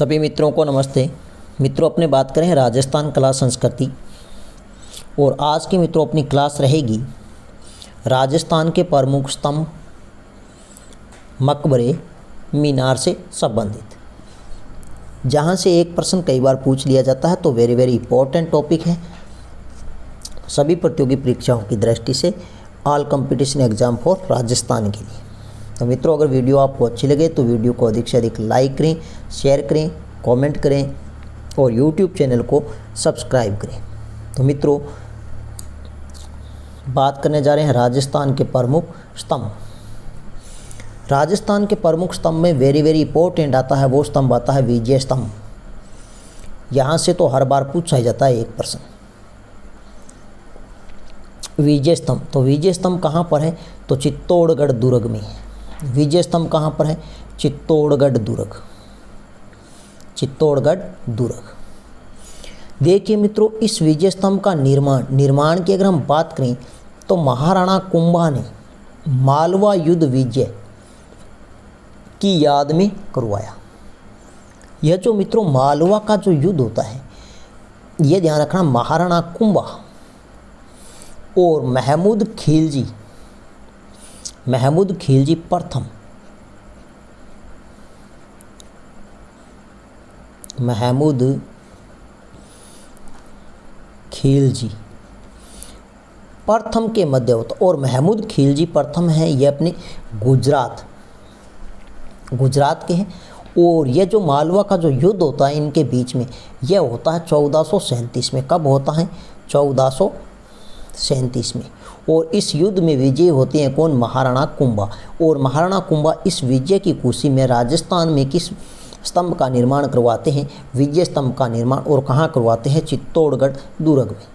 सभी मित्रों को नमस्ते। मित्रों, अपने बात करें राजस्थान कला संस्कृति, और आज की मित्रों अपनी क्लास रहेगी राजस्थान के प्रमुख स्तंभ, मकबरे, मीनार से संबंधित। जहां से एक प्रश्न कई बार पूछ लिया जाता है, तो वेरी वेरी इंपॉर्टेंट टॉपिक है सभी प्रतियोगी परीक्षाओं की दृष्टि से, all competition exam for Rajasthan के लिए। तो मित्रों, अगर वीडियो आपको अच्छी लगे तो वीडियो को अधिक से अधिक लाइक करें, शेयर करें, कमेंट करें और यूट्यूब चैनल को सब्सक्राइब करें। तो मित्रों, बात करने जा रहे हैं राजस्थान के प्रमुख स्तंभ। राजस्थान के प्रमुख स्तंभ में वेरी वेरी इंपॉर्टेंट आता है, वो स्तंभ आता है विजय स्तंभ। यहाँ से तो हर बार पूछा जाता है एक प्रश्न, विजय स्तंभ। तो विजय स्तंभ कहाँ पर है? तो चित्तौड़गढ़ दुर्ग में है। विजय स्तंभ कहाँ पर है? चित्तौड़गढ़ दुर्ग, चित्तौड़गढ़ दुर्ग। देखिए मित्रों, इस विजय स्तंभ का निर्माण की अगर हम बात करें तो महाराणा कुंभा ने मालवा युद्ध विजय की याद में करवाया। यह जो मित्रों मालवा का जो युद्ध होता है, यह ध्यान रखना, महाराणा कुंभा और महमूद खिलजी प्रथम, महमूद खिलजी प्रथम के मध्यवर्ती, और महमूद खिलजी प्रथम है, ये अपने गुजरात के हैं। और ये जो मालवा का जो युद्ध होता है इनके बीच में, यह होता है 1437 में। कब होता है? 1437 में। और इस युद्ध में विजय होते हैं कौन? महाराणा कुंभा। और महाराणा कुंभा इस विजय की खुशी में राजस्थान में किस स्तंभ का निर्माण करवाते हैं? विजय स्तंभ का निर्माण। और कहाँ करवाते हैं? चित्तौड़गढ़ दुर्ग में।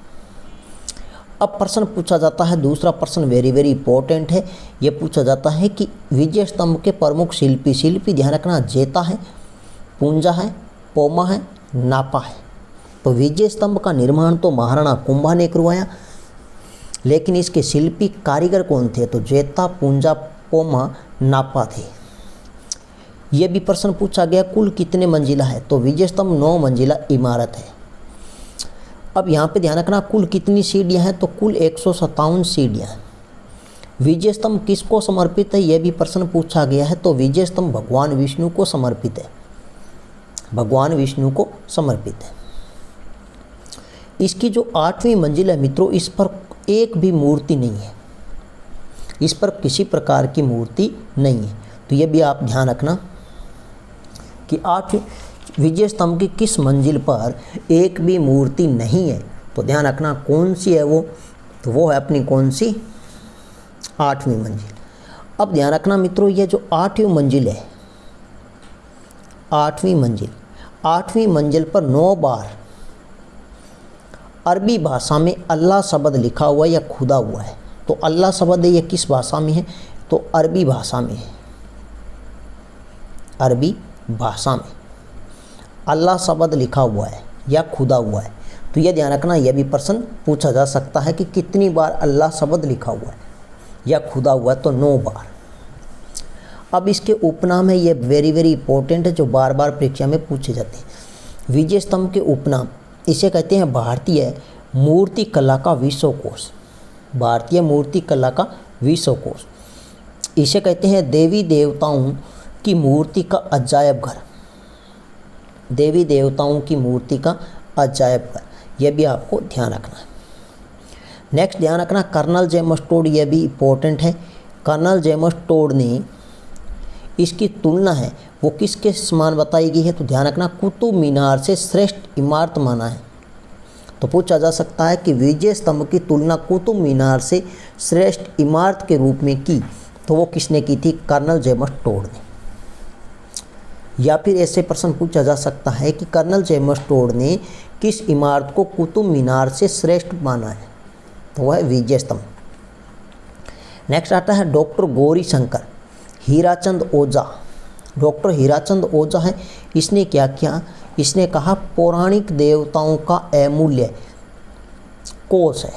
अब प्रश्न पूछा जाता है, दूसरा प्रश्न वेरी वेरी इंपॉर्टेंट है। यह पूछा जाता है कि विजय स्तंभ के प्रमुख शिल्पी ध्यान रखना, जेता है, पूंजा है, पोमा है, नापा है। तो विजय स्तंभ का निर्माण तो महाराणा कुंभा ने करवाया, लेकिन इसके शिल्पी कारीगर कौन थे? तो जेता, पूंजा, पोमा, नापा थे। यह भी प्रश्न पूछा गया कुल कितने मंजिला है? तो विजय स्तंभ 9 मंजिला इमारत है। अब यहाँ पे ध्यान रखना, कुल कितनी सीढ़ियाँ हैं? तो कुल 157 सीढ़ियाँ हैं। विजय स्तंभ किसको समर्पित है? यह भी प्रश्न पूछा गया है। तो विजय स्तंभ भगवान विष्णु को समर्पित है, भगवान विष्णु को समर्पित है। इसकी जो 8वीं मंजिल है मित्रों, इस पर एक भी मूर्ति नहीं है, इस पर किसी प्रकार की मूर्ति नहीं है। तो यह भी आप ध्यान रखना कि 8वीं विजय स्तंभ की किस मंजिल पर एक भी मूर्ति नहीं है। तो ध्यान रखना कौन सी है वो? तो वो है अपनी कौन सी? 8वीं मंजिल। अब ध्यान रखना मित्रों, ये जो 8वीं मंजिल है, 8वीं मंजिल पर 9 बार अरबी भाषा में अल्लाह शब्द लिखा हुआ या खुदा हुआ है। तो अल्लाह शब्द है, ये किस भाषा में है? तो अरबी भाषा में है। अरबी भाषा में अल्लाह शब्द लिखा हुआ है या खुदा हुआ है। तो यह ध्यान रखना, यह भी प्रश्न पूछा जा सकता है कि कितनी बार अल्लाह शब्द लिखा हुआ है या खुदा हुआ है? तो 9 बार। अब इसके उपनाम है, ये वेरी वेरी इंपॉर्टेंट है, जो बार बार परीक्षा में पूछे जाते हैं। विजय स्तंभ के उपनाम, इसे कहते हैं भारतीय मूर्ति कला का विश्वकोश, भारतीय मूर्ति कला का विश्वकोश। इसे कहते हैं देवी देवताओं की मूर्ति का अजायब घर, देवी देवताओं की मूर्ति का अजायब घर। यह भी आपको ध्यान रखना है। नेक्स्ट ध्यान रखना, कर्नल जेम्स टोड, यह भी इंपॉर्टेंट है। कर्नल जेम्स टोड ने इसकी तुलना है वो किसके समान बताई गई है? तो ध्यान रखना, कुतुब मीनार से श्रेष्ठ इमारत माना है। तो पूछा जा सकता है कि विजय स्तंभ की तुलना कुतुब मीनार से श्रेष्ठ इमारत के रूप में की, तो वो किसने की थी? कर्नल जेम्स टोड ने। या फिर ऐसे प्रश्न पूछा जा सकता है कि कर्नल जेम्स टोड ने किस इमारत को कुतुब मीनार से श्रेष्ठ माना है? तो वह है विजय स्तंभ। नेक्स्ट आता है डॉक्टर गौरी शंकर हीराचंद ओझा। डॉक्टर हीराचंद ओझा है, इसने क्या किया? इसने कहा पौराणिक देवताओं का अमूल्य कोष है।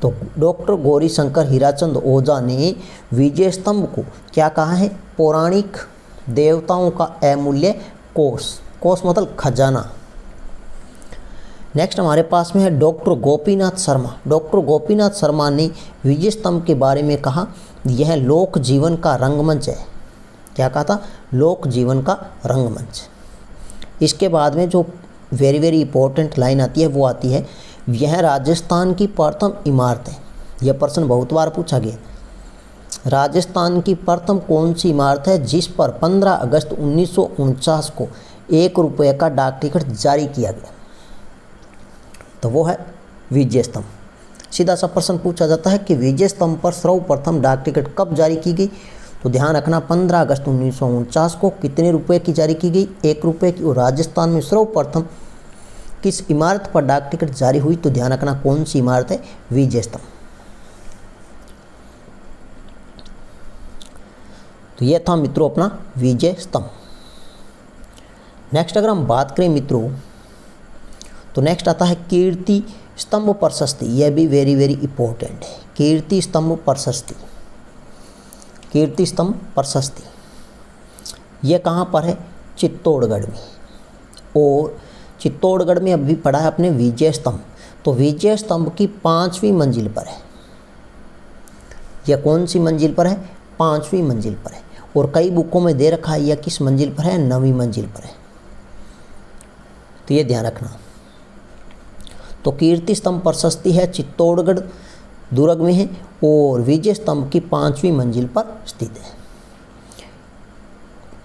तो डॉक्टर गौरी शंकर हीराचंद ओझा ने विजय स्तंभ को क्या कहा है? पौराणिक देवताओं का अमूल्य कोष, कोष मतलब खजाना। नेक्स्ट हमारे पास में है डॉक्टर गोपीनाथ शर्मा। डॉक्टर गोपीनाथ शर्मा ने विजय स्तंभ के बारे में कहा यह लोक जीवन का रंगमंच है। क्या कहा था? लोक जीवन का रंगमंच। इसके बाद में जो वेरी वेरी इंपॉर्टेंट लाइन आती है वो आती है यह राजस्थान की प्रथम इमारत है। यह प्रश्न बहुत बार पूछा गया। राजस्थान की प्रथम कौन सी इमारत है जिस पर 15 अगस्त 1949 को 1 रुपये का डाक टिकट जारी किया गया? तो वो है विजय स्तंभ। सीधा सा प्रश्न पूछा जाता है कि विजय स्तंभ पर सर्वप्रथम डाक टिकट कब जारी की गई? तो ध्यान रखना 15 अगस्त 1949 को कितने रुपए की जारी की गई? 1 रुपये की। और राजस्थान में सर्वप्रथम किस इमारत पर डाक टिकट जारी हुई? तो ध्यान रखना कौन सी इमारत है? विजय स्तंभ। तो यह था मित्रों अपना विजय स्तंभ। नेक्स्ट अगर हम बात करें मित्रों तो नेक्स्ट आता है कीर्ति स्तंभ प्रशस्ति। यह भी वेरी वेरी इंपॉर्टेंट है। कीर्ति स्तंभ प्रशस्ति, कीर्ति स्तंभ प्रशस्ति यह कहाँ पर है? चित्तौड़गढ़ में। और चित्तौड़गढ़ में अभी पड़ा है अपने विजय स्तंभ। तो विजय स्तंभ की 5वीं मंजिल पर है। यह कौन सी मंजिल पर है? 5वीं मंजिल पर है। और कई बुकों में दे रखा है यह किस मंजिल पर है? 9वीं मंजिल पर है। तो ये ध्यान रखना। तो कीर्ति स्तंभ प्रशस्ति है चित्तौड़गढ़ दुर्ग में है और विजय स्तंभ की 5वीं मंजिल पर स्थित है।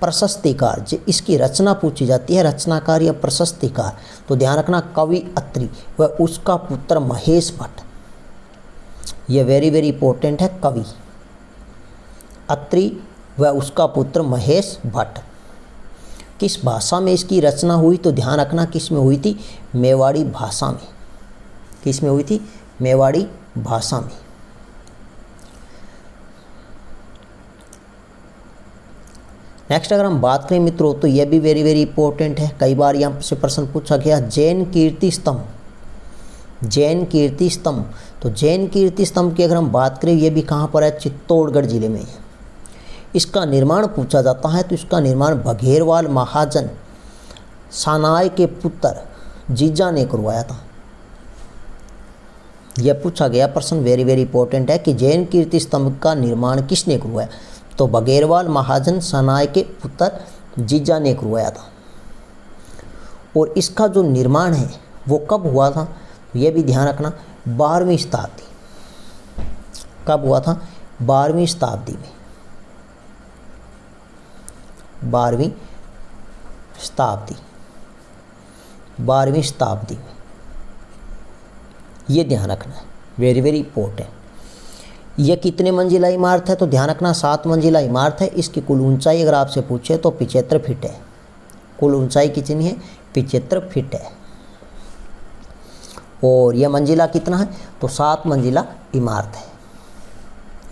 प्रशस्तिकार इसकी रचना पूछी जाती है, रचनाकार या प्रशस्तिकार। तो ध्यान रखना कवि अत्रि व उसका पुत्र महेश भट्ट। यह वेरी वेरी इंपॉर्टेंट है। कवि अत्रि व उसका पुत्र महेश भट्ट। किस भाषा में इसकी रचना हुई? तो ध्यान रखना किस में हुई थी? मेवाड़ी भाषा में। किस में हुई थी? मेवाड़ी भाषा में। नेक्स्ट अगर हम बात करें मित्रों तो यह भी वेरी वेरी इंपॉर्टेंट है। कई बार यहाँ से प्रश्न पूछा गया जैन कीर्ति स्तंभ। जैन कीर्ति स्तंभ, तो जैन कीर्ति स्तंभ की अगर हम बात करें ये भी कहाँ पर है? चित्तौड़गढ़ जिले में है। इसका निर्माण पूछा जाता है तो इसका निर्माण बघेरवाल महाजन सानाय के पुत्र जीजा ने करवाया था। यह पूछा गया प्रश्न, वेरी वेरी इंपॉर्टेंट है कि जैन कीर्ति स्तंभ का निर्माण किसने करवाया? तो बघेरवाल महाजन सानाय के पुत्र जीजा ने करवाया था। और इसका जो निर्माण है वो कब हुआ था? यह भी ध्यान रखना 12वीं शताब्दी। कब हुआ था? 12वीं शताब्दी में। 12वीं शताब्दी, 12वीं शताब्दी में। ये ध्यान रखना है, वेरी वेरी इंपॉर्टेंट। यह कितने मंजिला इमारत है? तो ध्यान रखना 7 मंजिला इमारत है। इसकी कुल ऊंचाई अगर आपसे पूछे तो 75 फीट है। कुल ऊंचाई कितनी है? 75 फीट है। और यह मंजिला कितना है? तो 7 मंजिला इमारत है।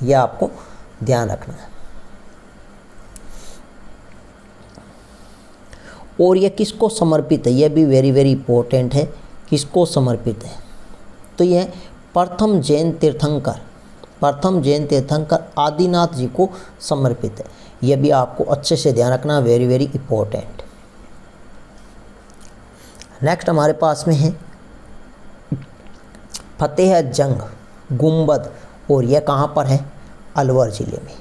यह आपको ध्यान रखना है। और यह किसको समर्पित है? यह भी वेरी वेरी इंपॉर्टेंट है। किसको समर्पित है? तो यह प्रथम जैन तीर्थंकर आदिनाथ जी को समर्पित है। यह भी आपको अच्छे से ध्यान रखना, वेरी वेरी इंपॉर्टेंट। नेक्स्ट हमारे पास में है फतेहजंग गुंबद और यह कहाँ पर है? अलवर जिले में।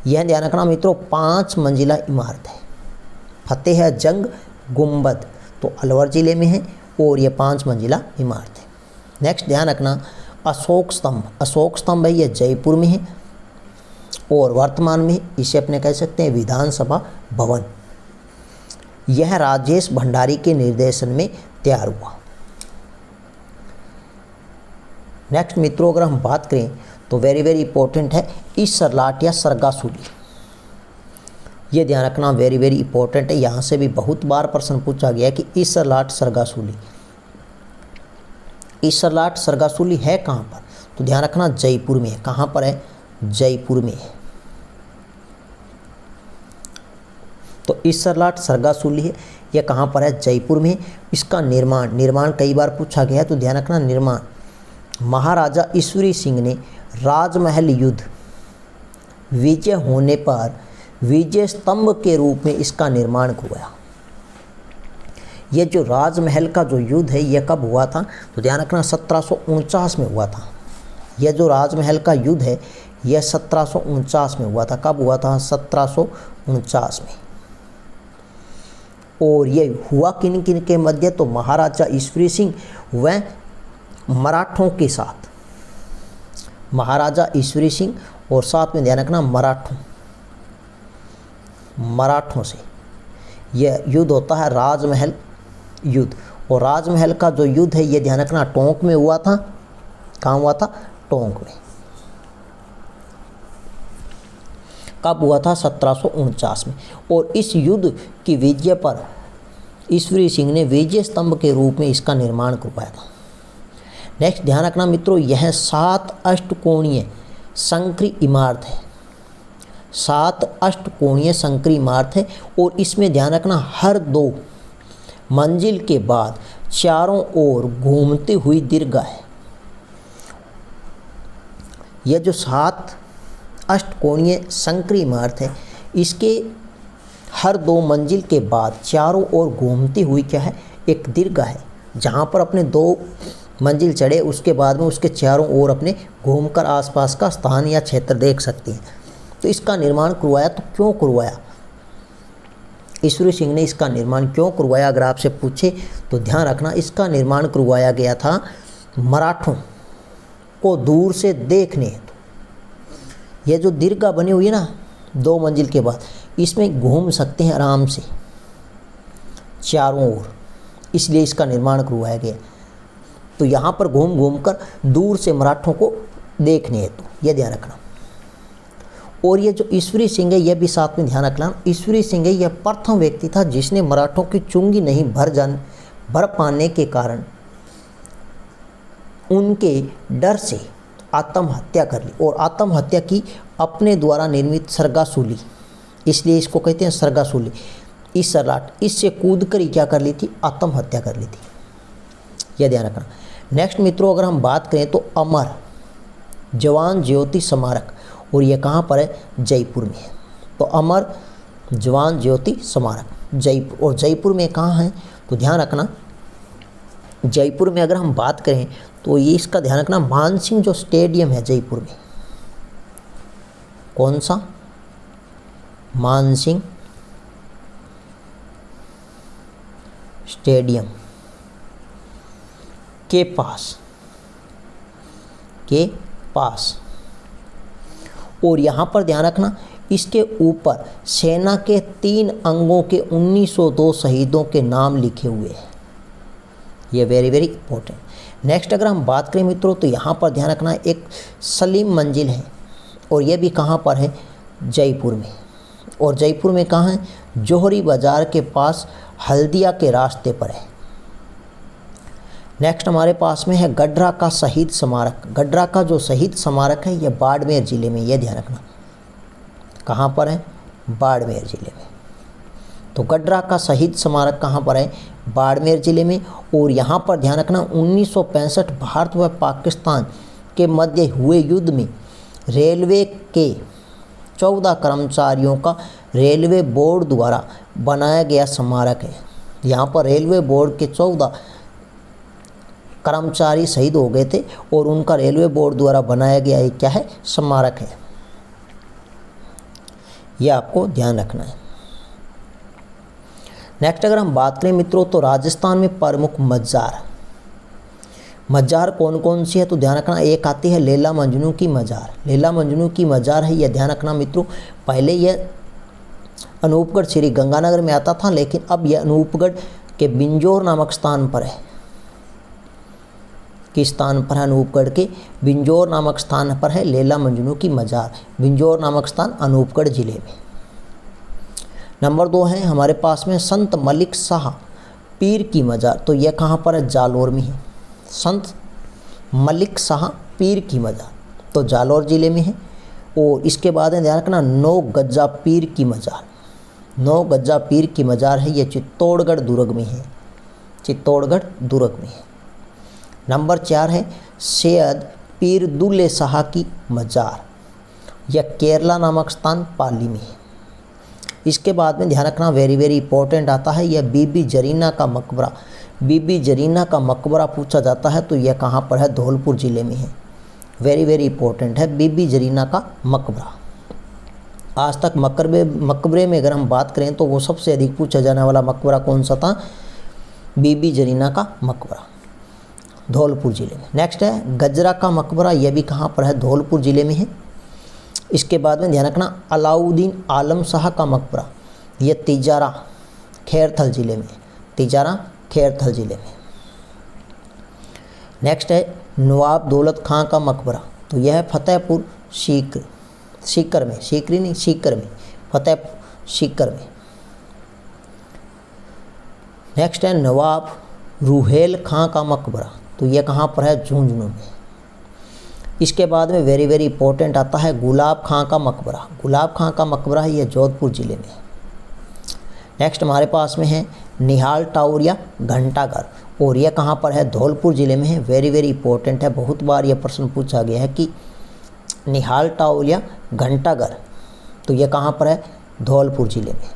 यह ध्यान रखना मित्रों 5 मंजिला इमारत है। फतेहजंग गुंबद तो अलवर जिले में है और यह 5 मंजिला इमारत है। नेक्स्ट ध्यान रखना अशोक स्तंभ। अशोक स्तंभ है यह जयपुर में है और वर्तमान में इसे अपने कह सकते हैं विधानसभा भवन। यह राजेश भंडारी के निर्देशन में तैयार हुआ। नेक्स्ट मित्रों अगर हम बात करें तो वेरी वेरी इंपॉर्टेंट है ईसरलाट या सरगासुली। ये ध्यान रखना, वेरी वेरी इंपॉर्टेंट है। यहाँ से भी बहुत बार प्रश्न पूछा गया कि ईसरलाट सरगासुली, ईसरलाट सरगासुली है कहाँ पर? तो ध्यान रखना जयपुर में है। कहाँ पर है? जयपुर में है। तो ईसरलाट सरगासुली है, यह कहाँ पर है? जयपुर में। इसका निर्माण कई बार पूछा गया है तो ध्यान रखना निर्माण महाराजा ईश्वरी सिंह ने राजमहल युद्ध विजय होने पर विजय स्तंभ के रूप में इसका निर्माण करवाया। ये जो राजमहल का जो युद्ध है ये कब हुआ था, तो ध्यान रखना 1749 में हुआ था। यह जो राजमहल का युद्ध है यह 1749 में हुआ था। कब हुआ था, 1749 में। और ये हुआ किन किन के मध्य, तो महाराजा ईश्वरी सिंह व मराठों के साथ। महाराजा ईश्वरी सिंह और साथ में ध्यान रखना मराठों से यह युद्ध होता है, राजमहल युद्ध। और राजमहल का जो युद्ध है ये ध्यान रखना टोंक में हुआ था। कहाँ हुआ था, टोंक में। कब हुआ था, 1749 में। और इस युद्ध की विजय पर ईश्वरी सिंह ने विजय स्तंभ के रूप में इसका निर्माण करवाया था। नेक्स्ट ध्यान रखना मित्रों, यह 7 अष्टकोणीय संकरी इमारत है। 7 अष्टकोणीय संकरी इमारत है और इसमें ध्यान रखना हर 2 मंजिल के बाद चारों ओर घूमती हुई दीर्घा है। यह जो 7 अष्टकोणीय संकरी इमारत है इसके हर 2 मंजिल के बाद चारों ओर घूमती हुई क्या है, एक दीर्घा है। जहाँ पर अपने 2 मंजिल चढ़े उसके बाद में उसके चारों ओर अपने घूमकर आसपास का स्थान या क्षेत्र देख सकते हैं। तो इसका निर्माण करवाया, तो क्यों करवाया, ईश्वरी सिंह ने इसका निर्माण क्यों करवाया अगर आपसे पूछे तो ध्यान रखना इसका निर्माण करवाया गया था मराठों को दूर से देखने हेतु। यह जो दीर्घा बनी हुई है ना 2 मंजिल के बाद, इसमें घूम सकते हैं आराम से चारों ओर, इसलिए इसका निर्माण करवाया गया। तो यहाँ पर घूम घूम कर दूर से मराठों को देखने हेतु, यह ध्यान रखना। और ये जो ईश्वरी सिंह है यह भी साथ में ध्यान रखना, ईश्वरी सिंह है यह प्रथम व्यक्ति था जिसने मराठों की चुंगी नहीं भर पाने के कारण उनके डर से आत्महत्या कर ली। और आत्महत्या की अपने द्वारा निर्मित सरगासूली, इसलिए इसको कहते हैं सरगासूली, इस सरलाट, इससे कूद कर ही क्या कर ली थी, आत्महत्या कर ली थी। यह ध्यान रखना। नेक्स्ट मित्रों अगर हम बात करें तो अमर जवान ज्योति स्मारक, और यह कहाँ पर है, जयपुर में है। तो अमर जवान ज्योति स्मारक जयपुर, और जयपुर में कहाँ है, तो ध्यान रखना जयपुर में अगर हम बात करें तो ये इसका ध्यान रखना मानसिंह जो स्टेडियम है जयपुर में, कौन सा, मानसिंह स्टेडियम के पास। और यहाँ पर ध्यान रखना इसके ऊपर सेना के 3 अंगों के 1902 शहीदों के नाम लिखे हुए हैं। ये वेरी वेरी इंपॉर्टेंट। नेक्स्ट अगर हम बात करें मित्रों तो यहाँ पर ध्यान रखना एक सलीम मंजिल है, और ये भी कहाँ पर है, जयपुर में। और जयपुर में कहाँ है, जोहरी बाजार के पास हल्दिया के रास्ते पर है। नेक्स्ट हमारे पास में है गडरा का शहीद स्मारक। गडरा का जो शहीद स्मारक है यह बाड़मेर ज़िले में, यह ध्यान रखना कहाँ पर है, बाड़मेर ज़िले में। तो गडरा का शहीद स्मारक कहाँ पर है, बाड़मेर ज़िले में। और यहाँ पर ध्यान रखना 1965 भारत व पाकिस्तान के मध्य हुए युद्ध में रेलवे के 14 कर्मचारियों का रेलवे बोर्ड द्वारा बनाया गया स्मारक है। यहाँ पर रेलवे बोर्ड के 14 कर्मचारी शहीद हो गए थे और उनका रेलवे बोर्ड द्वारा बनाया गया एक क्या है, स्मारक है। यह आपको ध्यान रखना है। नेक्स्ट अगर हम बात करें मित्रों तो राजस्थान में प्रमुख मज़ार कौन कौन सी है, तो ध्यान रखना एक आती है लैला मजनू की मज़ार। लैला मजनू की मज़ार है, यह ध्यान रखना मित्रों। पहले यह अनूपगढ़ श्री गंगानगर में आता था, लेकिन अब यह अनूपगढ़ के बिंजोर नामक स्थान पर है। किस स्थान पर है, अनूपगढ़ के बिंजोर नामक स्थान पर है लैला मजनू की मज़ार। बिंजोर नामक स्थान अनूपगढ़ जिले में। नंबर 2 है हमारे पास में संत मलिक शाह पीर की मज़ार। तो यह कहाँ पर है, जालौर में है। संत मलिक शाह पीर की मज़ार तो जालौर ज़िले में है। और इसके बाद है ध्यान रखना 9 गज्जा पीर की मज़ार। 9 गज्जा पीर की मज़ार है, यह चित्तौड़गढ़ दुर्ग में है। चित्तौड़गढ़ दुर्ग में है। नंबर 4 है सैयद पीर दुल्ले शाह की मज़ार, यह केरला नामक स्थान पाली में है। इसके बाद में ध्यान रखना वेरी वेरी इंपॉर्टेंट आता है यह बीबी जरीना का मकबरा। बीबी जरीना का मकबरा पूछा जाता है तो यह कहाँ पर है, धौलपुर ज़िले में है। वेरी वेरी इंपॉर्टेंट है बीबी जरीना का मकबरा। आज तक मकबरे में अगर हम बात करें तो वो सबसे अधिक पूछा जाने वाला मकबरा कौन सा था, बीबी जरीना का मकबरा, धौलपुर ज़िले में। नेक्स्ट है गजरा का मकबरा, यह भी कहाँ पर है, धौलपुर ज़िले में है। इसके बाद में ध्यान रखना अलाउद्दीन आलम शाह का मकबरा, यह तिजारा खैरथल ज़िले में, तिजारा खैरथल ज़िले में। नेक्स्ट है नवाब दौलत खां का मकबरा, तो यह है फतेहपुर सीकर में, सीकरी नहीं सीकर में, फतेहपुर सीकर में। नेक्स्ट है नवाब रूहेल खां का मकबरा, तो यह कहाँ पर है, झुंझुनू में। इसके बाद में वेरी वेरी इंपॉर्टेंट आता है गुलाब खां का मकबरा। गुलाब खां का मकबरा है यह जोधपुर ज़िले में। नेक्स्ट हमारे पास में है निहाल टावर या घंटाघर, और यह कहाँ पर है, धौलपुर ज़िले में है। वेरी वेरी इंपॉर्टेंट है, बहुत बार यह प्रश्न पूछा गया है कि निहाल टावर या घंटाघर, तो यह कहाँ पर है, धौलपुर ज़िले में।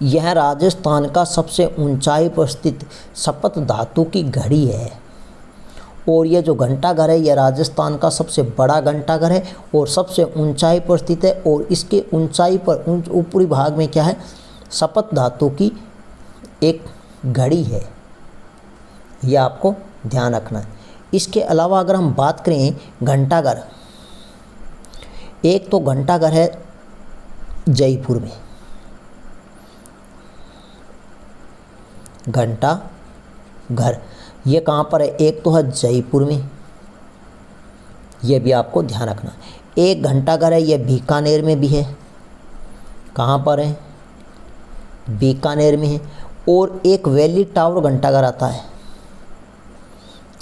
यह राजस्थान का सबसे ऊंचाई पर स्थित सपत धातु की घड़ी है, और यह जो घंटाघर है यह राजस्थान का सबसे बड़ा घंटाघर है और सबसे ऊंचाई पर स्थित है। और इसके ऊंचाई पर ऊपरी भाग में क्या है, सपत धातु की एक घड़ी है, यह आपको ध्यान रखना है। इसके अलावा अगर हम बात करें घंटाघर, एक तो घंटाघर है जयपुर में, घंटाघर ये कहाँ पर है, एक तो है जयपुर में, यह भी आपको ध्यान रखना। एक घंटाघर है यह बीकानेर में भी है, कहाँ पर है, बीकानेर में है। और एक वैली टावर घंटाघर आता है,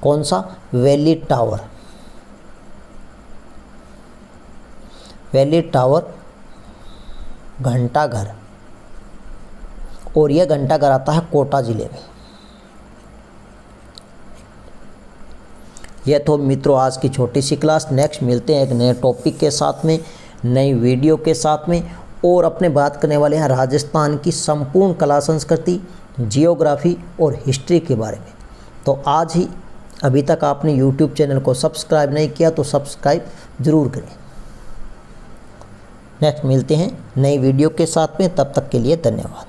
कौन सा, वैली टावर, वैली टावर घंटाघर, और यह घंटाघर आता है कोटा ज़िले में। यह तो मित्रों आज की छोटी सी क्लास। नेक्स्ट मिलते हैं एक नए टॉपिक के साथ में, नई वीडियो के साथ में, और अपने बात करने वाले हैं राजस्थान की संपूर्ण कला संस्कृति, जियोग्राफी और हिस्ट्री के बारे में। तो आज ही अभी तक आपने YouTube चैनल को सब्सक्राइब नहीं किया तो सब्सक्राइब ज़रूर करें। नेक्स्ट मिलते हैं नई वीडियो के साथ में, तब तक के लिए धन्यवाद।